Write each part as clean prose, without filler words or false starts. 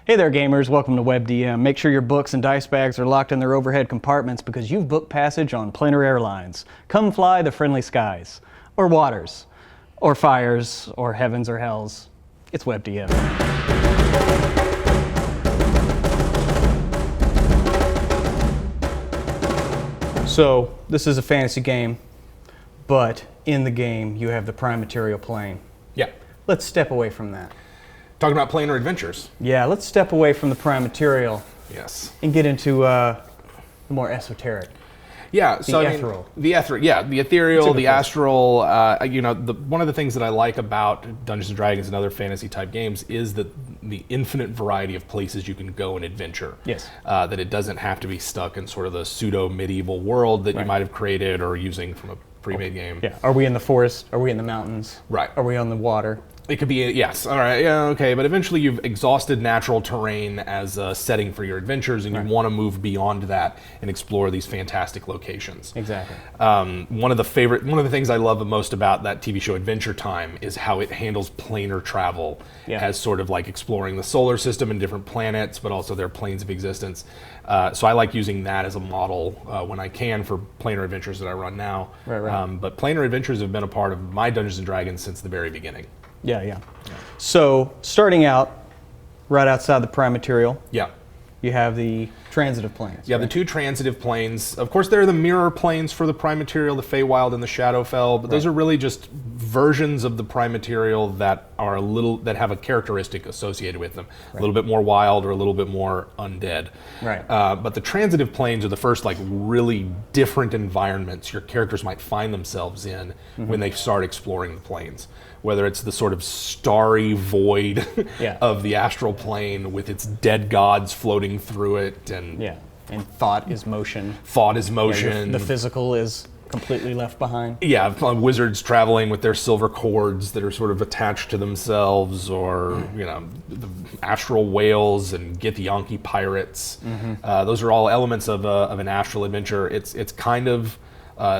Hey there gamers, welcome to WebDM. Make sure your books and dice bags are locked in their overhead compartments because you've booked passage on Planar Airlines. Come fly the friendly skies, or waters, or fires, or heavens or hells. It's WebDM. So, this is a fantasy game, but in the game you have the prime material plane. Yeah. Let's step away from that. Talking about planar adventures. Yeah, let's step away from the prime material. Yes. And get into the more esoteric. Yeah, so ethereal. The ethereal, the astral. One of the things that I like about Dungeons and Dragons and other fantasy type games is the infinite variety of places you can go and adventure. Yes. That it doesn't have to be stuck in sort of the pseudo medieval world that you might have created or using from a pre-made game. Yeah. Are we in the forest? Are we in the mountains? Right. Are we on the water? It could be, yes, all right, yeah, okay, but eventually you've exhausted natural terrain as a setting for your adventures, and you want to move beyond that and explore these fantastic locations. Exactly. One of the things I love the most about that TV show Adventure Time is how it handles planar travel as sort of like exploring the solar system and different planets, but also their planes of existence. So I like using that as a model when I can for planar adventures that I run now. Right. But planar adventures have been a part of my Dungeons & Dragons since the very beginning. Yeah. So, starting out, right outside the prime material, you have the transitive planes. Yeah, the two transitive planes. Of course, there are the mirror planes for the prime material, the Feywild and the Shadowfell, but those are really just versions of the prime material that are that have a characteristic associated with them. A little bit more wild or a little bit more undead. Right. But the transitive planes are the first like really different environments your characters might find themselves in when they start exploring the planes. Whether it's the sort of starry void of the astral plane with its dead gods floating through it, and thought is motion. The physical is completely left behind. Yeah, wizards traveling with their silver cords that are sort of attached to themselves, or the astral whales and Githyanki pirates. Those are all elements of an astral adventure. It's kind of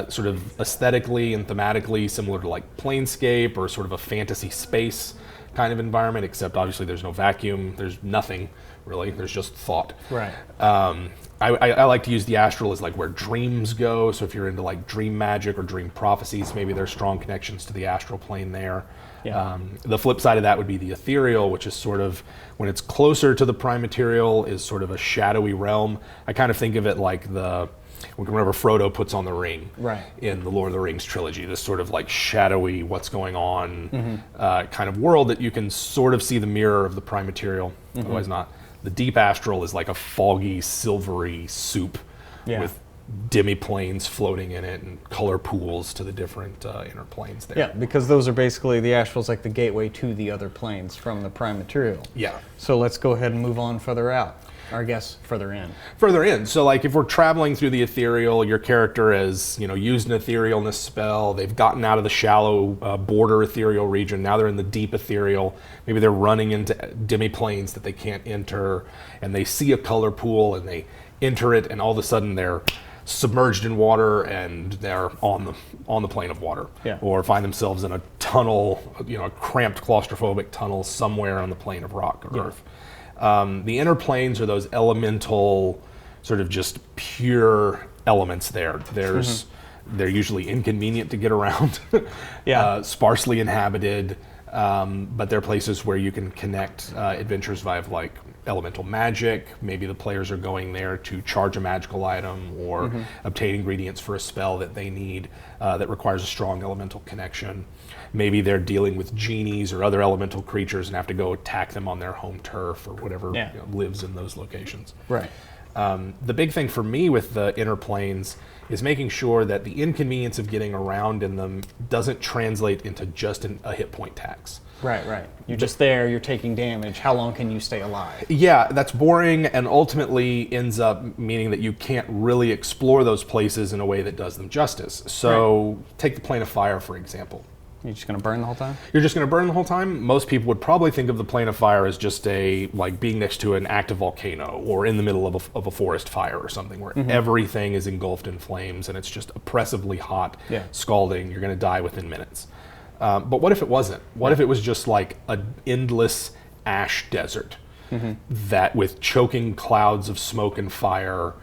sort of aesthetically and thematically similar to like Planescape or sort of a fantasy space kind of environment, except obviously there's no vacuum, there's nothing really, there's just thought. Right. I like to use the astral as like where dreams go, so if you're into like dream magic or dream prophecies, maybe there's strong connections to the astral plane there. Yeah. The flip side of that would be the ethereal, which is sort of, when it's closer to the prime material, is sort of a shadowy realm. I kind of think of it like whenever Frodo puts on the ring in the Lord of the Rings trilogy, this sort of like shadowy, what's going on kind of world that you can sort of see the mirror of the prime material, otherwise not. The deep astral is like a foggy, silvery soup with demi-planes floating in it and color pools to the different inner planes there. Yeah, because those are basically, the astral's like the gateway to the other planes from the prime material. Yeah. So let's go ahead and move on further out. Or I guess further in. Further in. So like if we're traveling through the ethereal, your character has used an etherealness spell. They've gotten out of the shallow border ethereal region. Now they're in the deep ethereal. Maybe they're running into demi-planes that they can't enter, and they see a color pool and they enter it, and all of a sudden they're submerged in water and they're on the plane of water. Yeah. Or find themselves in a tunnel, a cramped claustrophobic tunnel somewhere on the plane of rock or earth. The inner planes are those elemental, sort of just pure elements there. They're usually inconvenient to get around, sparsely inhabited, but they're places where you can connect adventures via like elemental magic. Maybe the players are going there to charge a magical item or obtain ingredients for a spell that they need that requires a strong elemental connection. Maybe they're dealing with genies or other elemental creatures and have to go attack them on their home turf or whatever lives in those locations. Right. The big thing for me with the inner planes is making sure that the inconvenience of getting around in them doesn't translate into just a hit point tax. Right. You're just there, you're taking damage. How long can you stay alive? Yeah, that's boring, and ultimately ends up meaning that you can't really explore those places in a way that does them justice. So take the plane of fire, for example. You're just going to burn the whole time? You're just going to burn the whole time? Most people would probably think of the plane of fire as just like being next to an active volcano or in the middle of a forest fire or something where everything is engulfed in flames and it's just oppressively hot, scalding. You're going to die within minutes. But what if it wasn't? What if it was just like an endless ash desert? that with choking clouds of smoke and fire,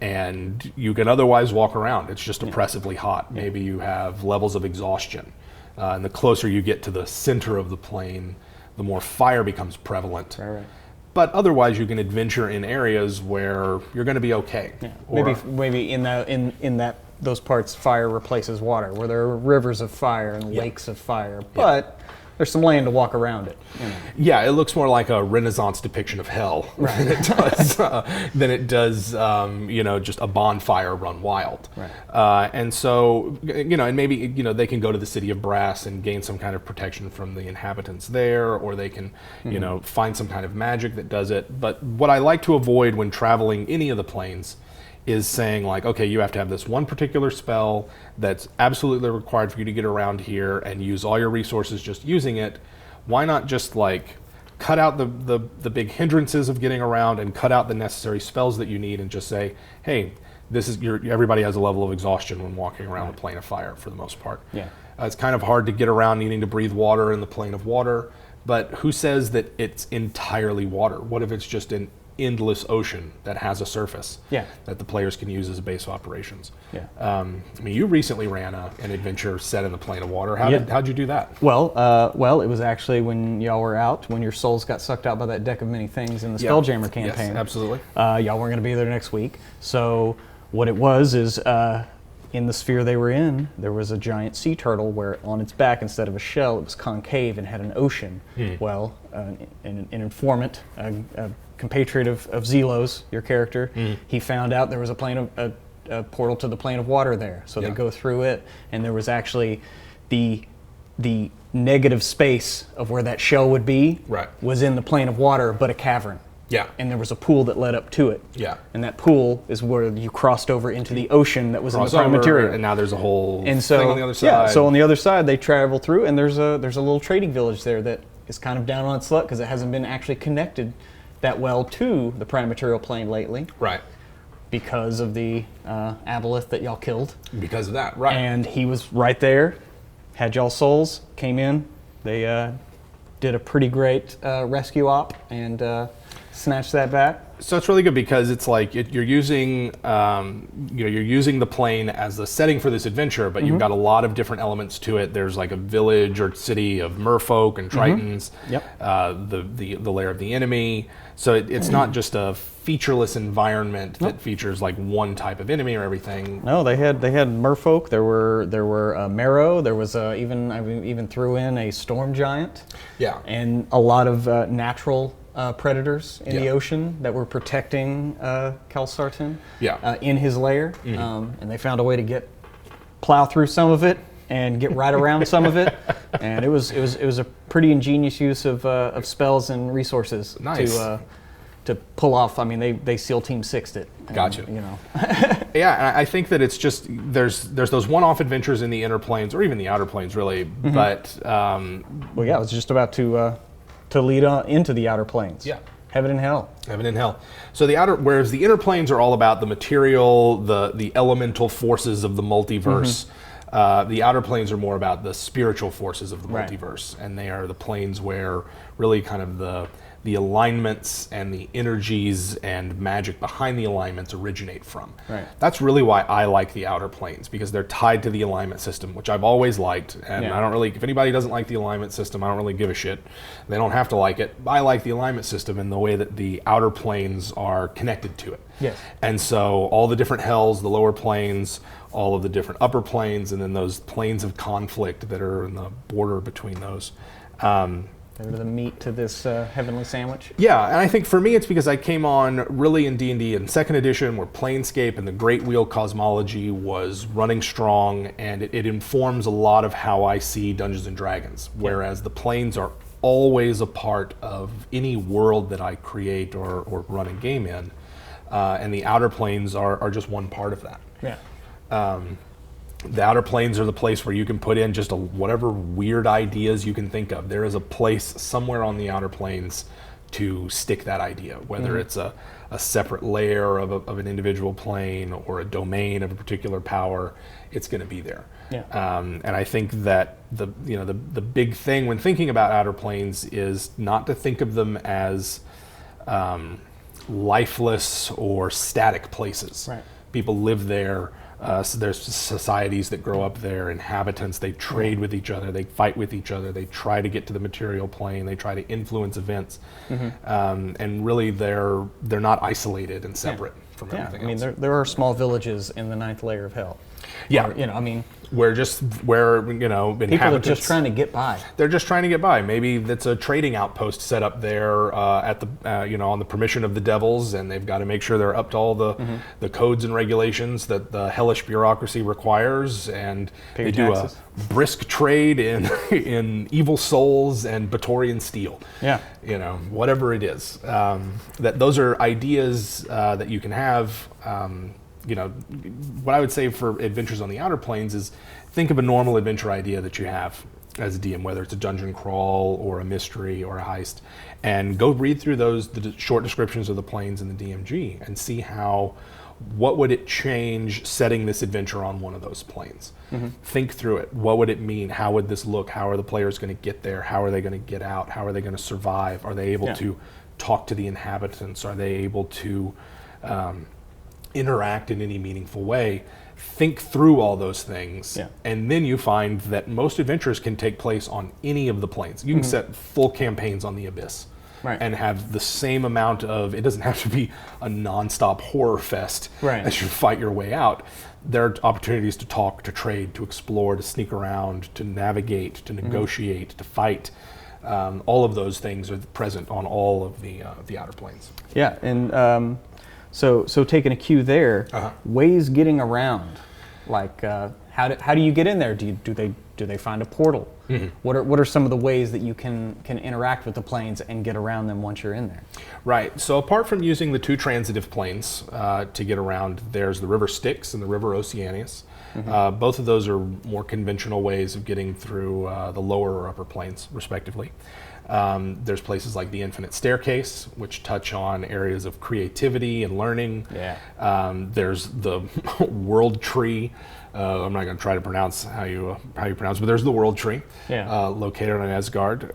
and you can otherwise walk around. It's just oppressively hot. Maybe you have levels of exhaustion. And the closer you get to the center of the plane, the more fire becomes prevalent. Right. But otherwise, you can adventure in areas where you're going to be okay. Yeah. Or, Maybe in that those parts, fire replaces water, where there are rivers of fire and lakes of fire, but there's some land to walk around it. Yeah, it looks more like a Renaissance depiction of hell than it does, just a bonfire run wild. Right. And so, and maybe, they can go to the City of Brass and gain some kind of protection from the inhabitants there, or they can, find some kind of magic that does it. But what I like to avoid when traveling any of the planes is saying like, okay, you have to have this one particular spell that's absolutely required for you to get around here and use all your resources just using it. Why not just like cut out the big hindrances of getting around and cut out the necessary spells that you need and just say, hey, this is everybody has a level of exhaustion when walking around the plane of fire for the most part. Yeah. It's kind of hard to get around needing to breathe water in the plane of water, but who says that it's entirely water? What if it's just an endless ocean that has a surface that the players can use as a base of operations? You recently ran an adventure set in the plane of water. How'd you do that? Well, it was actually when y'all were out, when your souls got sucked out by that deck of many things in the Spelljammer campaign. Yes, absolutely. Y'all weren't going to be there next week. So what it was is in the sphere they were in, there was a giant sea turtle where on its back, instead of a shell, it was concave and had an ocean. Well, an informant, a compatriot of Zelos, your character, he found out there was a portal to the plane of water there. So they go through it, and there was actually the negative space of where that shell would be was in the plane of water, but a cavern. Yeah. And there was a pool that led up to it. Yeah. And that pool is where you crossed over into the ocean that was in the prime material. And now there's a whole thing on the other side. Yeah, so on the other side they travel through, and there's a little trading village there that is kind of down on its luck because it hasn't been actually connected that well to the prime material plane lately. Right. Because of the aboleth that y'all killed. Because of that, right. And he was right there, had y'all souls, came in, they did a pretty great rescue op and snatched that back. So it's really good because it's like you're using the plane as the setting for this adventure, but you've got a lot of different elements to it. There's like a village or city of merfolk and tritons, the lair of the enemy. So it's not just a featureless environment that features like one type of enemy or everything. No, they had merfolk. There were marrow. There was I even threw in a storm giant. Yeah. And a lot of natural predators in the ocean that were protecting Kalsartan in his lair, and they found a way to plow through some of it and get right around some of it, and it was a pretty ingenious use of spells and resources to pull off. I mean, they SEAL Team 6'd it. Gotcha. Yeah, I think that it's just there's those one-off adventures in the inner planes or even the outer planes, really. But I was just about to lead on into the outer planes. Yeah. Heaven and hell. Heaven and hell. So whereas the inner planes are all about the material, the elemental forces of the multiverse, the outer planes are more about the spiritual forces of the multiverse, and they are the planes where really kind of the alignments and the energies and magic behind the alignments originate from. Right. That's really why I like the outer planes, because they're tied to the alignment system, which I've always liked. And I don't really, if anybody doesn't like the alignment system, I don't really give a shit. They don't have to like it. I like the alignment system and the way that the outer planes are connected to it. Yes. And so all the different hells, the lower planes, all of the different upper planes, and then those planes of conflict that are in the border between those. They're the meat to this heavenly sandwich. Yeah, and I think for me it's because I came on really in D&D in 2nd edition where Planescape and the Great Wheel cosmology was running strong, and it informs a lot of how I see Dungeons & Dragons, whereas the planes are always a part of any world that I create or run a game in, and the outer planes are just one part of that. Yeah. The outer planes are the place where you can put in just whatever weird ideas you can think of. There is a place somewhere on the outer planes to stick that idea, whether it's a separate layer of an individual plane or a domain of a particular power, it's going to be there. Yeah. And I think that the big thing when thinking about outer planes is not to think of them as lifeless or static places. Right. People live there. So there's societies that grow up there, inhabitants, they trade with each other, they fight with each other, they try to get to the material plane, they try to influence events. And really they're not isolated and separate from everything else. There are small villages in the ninth layer of hell. Yeah. Or, where people are just trying to get by. They're just trying to get by. Maybe that's a trading outpost set up there at the on the permission of the devils, and they've got to make sure they're up to all the codes and regulations that the hellish bureaucracy requires, and Pay they your do taxes. a brisk trade in in evil souls and Batorian steel. Yeah. Whatever it is. That those are ideas that you can have. What I would say for adventures on the outer planes is think of a normal adventure idea that you have as a DM, whether it's a dungeon crawl or a mystery or a heist, and go read through the short descriptions of the planes in the DMG and see what would it change setting this adventure on one of those planes. Think through it. What would it mean? How would this look? How are the players going to get there? How are they going to get out? How are they going to survive? Are they able to talk to the inhabitants? Are they able to interact in any meaningful way? Think through all those things, and then you find that most adventures can take place on any of the planes. You can set full campaigns on the Abyss, and have the same amount of, it doesn't have to be a nonstop horror fest as you fight your way out. There are opportunities to talk, to trade, to explore, to sneak around, to navigate, to negotiate, to fight. All of those things are present on all of the outer planes. Yeah, and so taking a cue there, ways getting around, like how do you get in there? Do they find a portal? What are some of the ways that you can interact with the planes and get around them once you're in there? Right. So apart from using the two transitive planes to get around, there's the River Styx and the River Oceanus. Both of those are more conventional ways of getting through the lower or upper planes, respectively. There's places like the Infinite Staircase, which touch on areas of creativity and learning. There's the World Tree. I'm not going to try to pronounce how you pronounce it, but there's the World Tree, located on Asgard.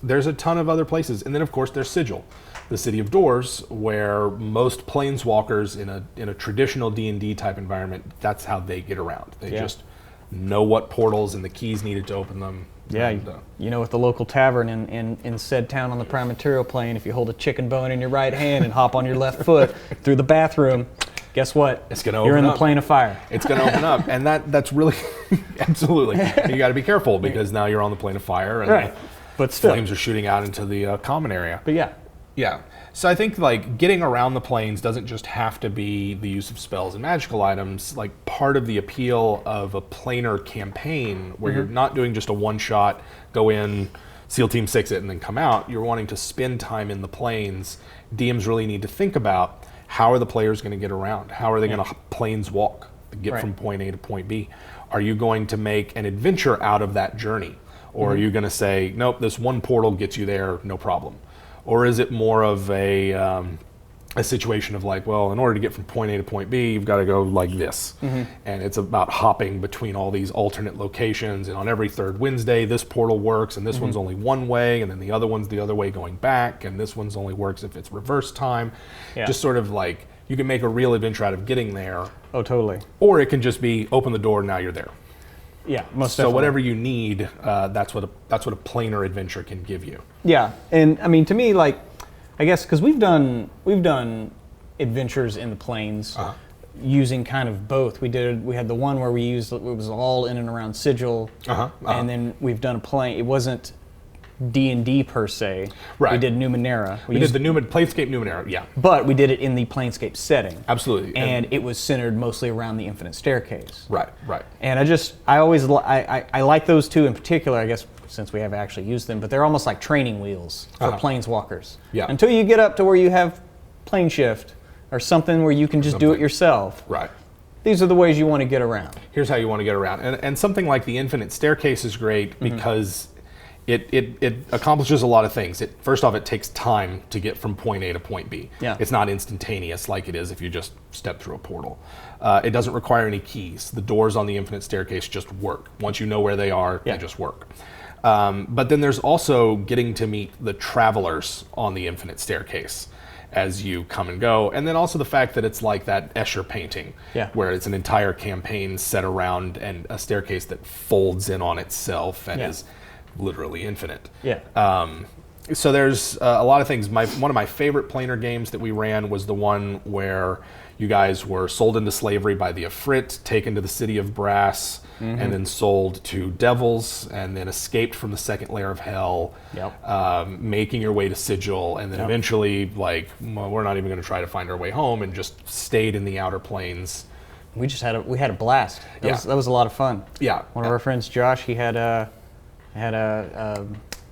There's a ton of other places, and then of course there's Sigil, the City of Doors, where most planeswalkers in a traditional D&D type environment, that's how they get around. They just know what portals and the keys needed to open them. Yeah, at the local tavern in said town on the prime material plane, if you hold a chicken bone in your right hand and hop on your left foot through the bathroom, guess what? It's going to open up. You're in the plane of fire. It's going to open up, and that's really absolutely. You got to be careful because now you're on the plane of fire, and but still, flames are shooting out into the common area. But yeah. So I think like getting around the planes doesn't just have to be the use of spells and magical items. Like part of the appeal of a planar campaign where you're not doing just a one-shot, go in, SEAL Team 6 it, and then come out. You're wanting to spend time in the planes. DMs really need to think about how are the players going to get around? How are they going to planes walk, get from point A to point B? Are you going to make an adventure out of that journey? Or are you going to say, nope, this one portal gets you there, no problem? Or is it more of a situation of like, well, in order to get from point A to point B, you've got to go like this. And it's about hopping between all these alternate locations. And on every third Wednesday, this portal works, and this one's only one way, and then the other one's the other way going back, and this one's only works if it's reverse time. Just sort of like, you can make a real adventure out of getting there. Oh, totally. Or it can just be open the door, now you're there. Yeah, most so definitely. Whatever you need, that's what a planar adventure can give you. Yeah, and I mean, to me, like, I guess because we've done adventures in the planes using kind of both. We had the one where it was all in and around Sigil, and then we've done a plane. It wasn't D&D per se. Right. We did Numenera. We did the Planescape Numenera, yeah. But we did it in the Planescape setting. Absolutely. And it was centered mostly around the Infinite Staircase. Right. And I like those two in particular, I guess, since we have actually used them, but they're almost like training wheels for planeswalkers. Yeah. Until you get up to where you have plane shift or something where you can just do it yourself. Right. These are the ways you want to get around. Here's how you want to get around. And something like the Infinite Staircase is great because it accomplishes a lot of things. First off, it takes time to get from point A to point B. Yeah. It's not instantaneous like it is if you just step through a portal. It doesn't require any keys. The doors on the Infinite Staircase just work. Once you know where they are, they just work. But then there's also getting to meet the travelers on the Infinite Staircase as you come and go. And then also the fact that it's like that Escher painting, where it's an entire campaign set around and a staircase that folds in on itself and is literally infinite. So there's a lot of things. One of my favorite Planar games that we ran was the one where you guys were sold into slavery by the Ifrit, taken to the city of Brass, and then sold to devils, and then escaped from the second layer of hell, making your way to Sigil, and then eventually, like, well, we're not even going to try to find our way home, and just stayed in the Outer Planes. We had a blast. That was a lot of fun. One of our friends, Josh, he had a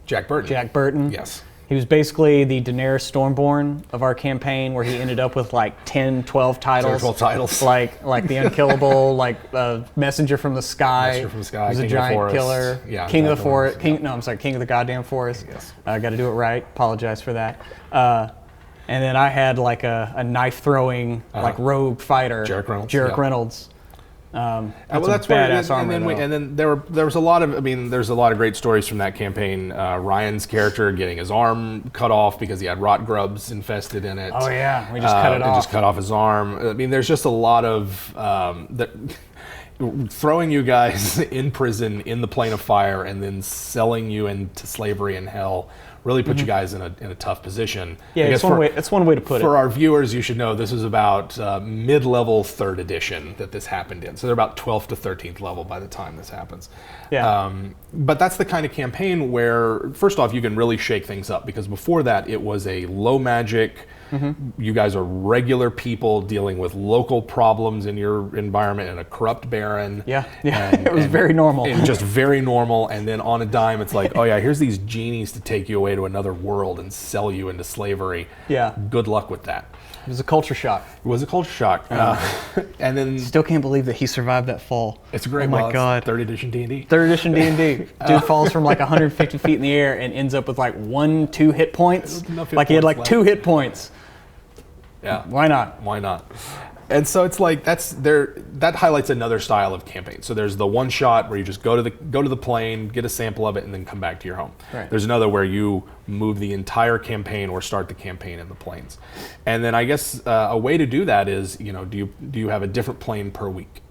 Jack Burton. Jack Burton. Yes. He was basically the Daenerys Stormborn of our campaign, where he ended up with like 10, 12 titles. 12 titles. Like the Unkillable, like Messenger from the Sky. Messenger from the Sky. He was King a giant of the killer. Yeah, King of the Forest. King of the goddamn forest. Yes. Got to do it right. Apologize for that. And then I had like a knife throwing like rogue fighter. Jarek Reynolds. That's badass armor. And then there was a lot of there's a lot of great stories from that campaign. Ryan's character getting his arm cut off because he had rot grubs infested in it. Oh yeah, we just cut it off. Just cut off his arm. I mean, there's just a lot of throwing you guys in prison in the plane of fire and then selling you into slavery and hell. Really put you guys in a tough position. Yeah, it's one way to put it. For our viewers, you should know this is about mid-level 3rd edition that this happened in. So they're about 12th to 13th level by the time this happens. But that's the kind of campaign where, first off, you can really shake things up, because before that it was a low magic. You guys are regular people dealing with local problems in your environment and a corrupt baron. It was very normal. And just very normal. And then on a dime, it's like, oh yeah, here's these genies to take you away to another world and sell you into slavery. Good luck with that. It was a culture shock. It was a culture shock. And then still can't believe that he survived that fall. It's a great. Oh my God. 3rd edition D&D. 3rd edition D&D. Dude falls from like 150 feet in the air and ends up with like 1-2 hit points. Like he had like 2 hit points. Yeah. Why not? Why not? And so it's like that highlights another style of campaign. So there's the one shot where you just go to the plane, get a sample of it, and then come back to your home. Right. There's another where you move the entire campaign or start the campaign in the planes. And then I guess a way to do that is, do you have a different plane per week?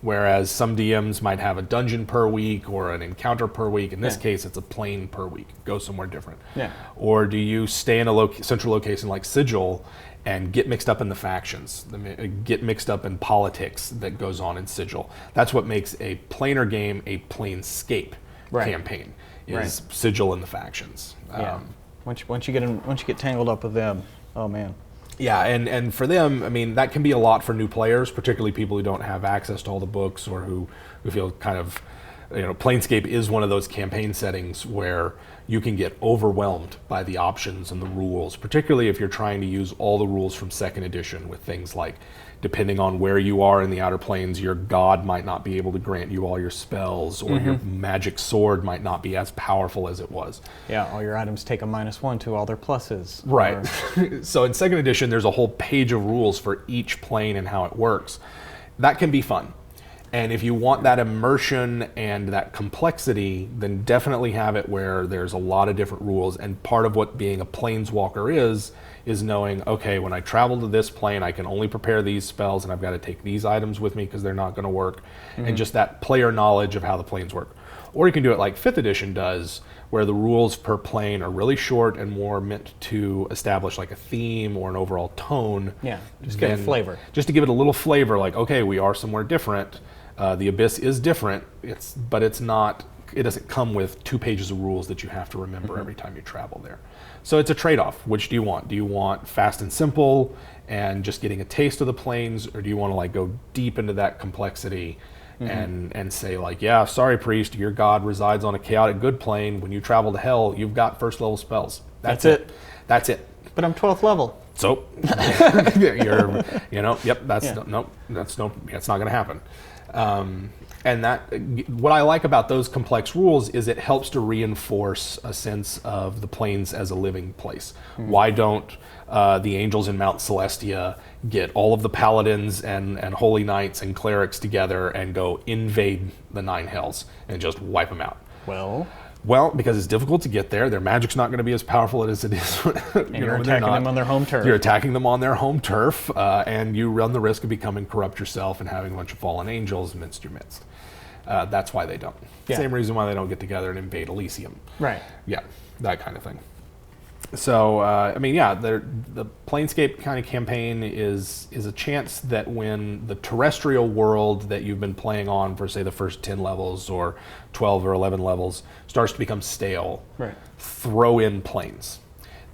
Whereas some DMs might have a dungeon per week or an encounter per week. In this case, it's a plane per week. Go somewhere different. Or do you stay in a central location like Sigil and get mixed up in the factions, get mixed up in politics that goes on in Sigil? That's what makes a Planar game a Planescape campaign, is Sigil and the factions. Once you get tangled up with them, oh man. Yeah, and for them, that can be a lot for new players, particularly people who don't have access to all the books or who feel kind of, Planescape is one of those campaign settings where you can get overwhelmed by the options and the rules, particularly if you're trying to use all the rules from 2nd edition with things like, depending on where you are in the Outer Planes, your god might not be able to grant you all your spells, or your magic sword might not be as powerful as it was. Yeah, all your items take a -1 to all their pluses. Right. So in 2nd edition, there's a whole page of rules for each plane and how it works. That can be fun. And if you want that immersion and that complexity, then definitely have it where there's a lot of different rules. And part of what being a planeswalker is knowing, okay, when I travel to this plane, I can only prepare these spells, and I've got to take these items with me because they're not going to work. And just that player knowledge of how the planes work. Or you can do it like 5th edition does, where the rules per plane are really short and more meant to establish like a theme or an overall tone. Yeah, just get a flavor. Just to give it a little flavor, like, okay, we are somewhere different. The Abyss is different, but it's not. It doesn't come with 2 pages of rules that you have to remember every time you travel there. So it's a trade-off. Which do you want? Do you want fast and simple and just getting a taste of the planes, or do you want to like go deep into that complexity and say like, yeah, sorry, priest, your god resides on a chaotic good plane. When you travel to hell, you've got 1st level spells. That's it. That's it. But I'm 12th level. So that's not going to happen. And that, what I like about those complex rules is it helps to reinforce a sense of the planes as a living place. Why don't the angels in Mount Celestia get all of the paladins and holy knights and clerics together and go invade the 9 hells and just wipe them out? Well, Well, because it's difficult to get there. Their magic's not going to be as powerful as it is. And you're attacking them on their home turf. You're attacking them on their home turf, and you run the risk of becoming corrupt yourself and having a bunch of fallen angels amidst your midst. That's why they don't. Yeah. Same reason why they don't get together and invade Elysium. Right. Yeah, that kind of thing. So, I mean, yeah, the Planescape kind of campaign is a chance that when the terrestrial world that you've been playing on for, say, the first 10 levels or 12 or 11 levels starts to become stale, Right. throw in planes.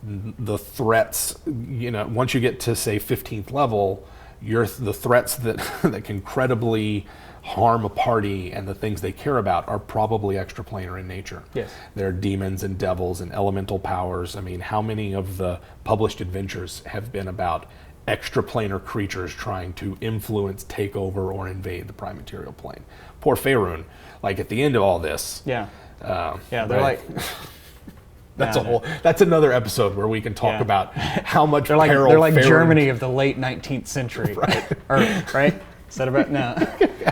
The threats, once you get to, say, 15th level, the threats that, that can credibly harm a party and the things they care about are probably extraplanar in nature. Yes. They're demons and devils and elemental powers. I mean, how many of the published adventures have been about extraplanar creatures trying to influence, take over, or invade the prime material plane? Poor Faerun, like at the end of all this. Yeah. Yeah, they're right? like... That's another episode where we can talk about how much They're like Faerun, Germany of the late 19th century. Right? Is that about no?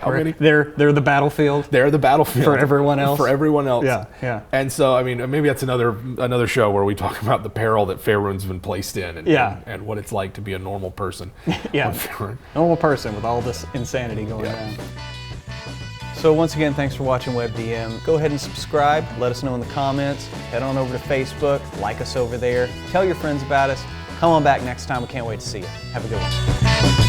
How many? They're the battlefield. They're the battlefield for everyone else. For everyone else. Yeah. And so, I mean, maybe that's another show where we talk about the peril that Faerun's been placed in, and what it's like to be a normal person. Yeah, normal person with all this insanity going on. So once again, thanks for watching WebDM. Go ahead and subscribe. Let us know in the comments. Head on over to Facebook. Like us over there. Tell your friends about us. Come on back next time. We can't wait to see you. Have a good one.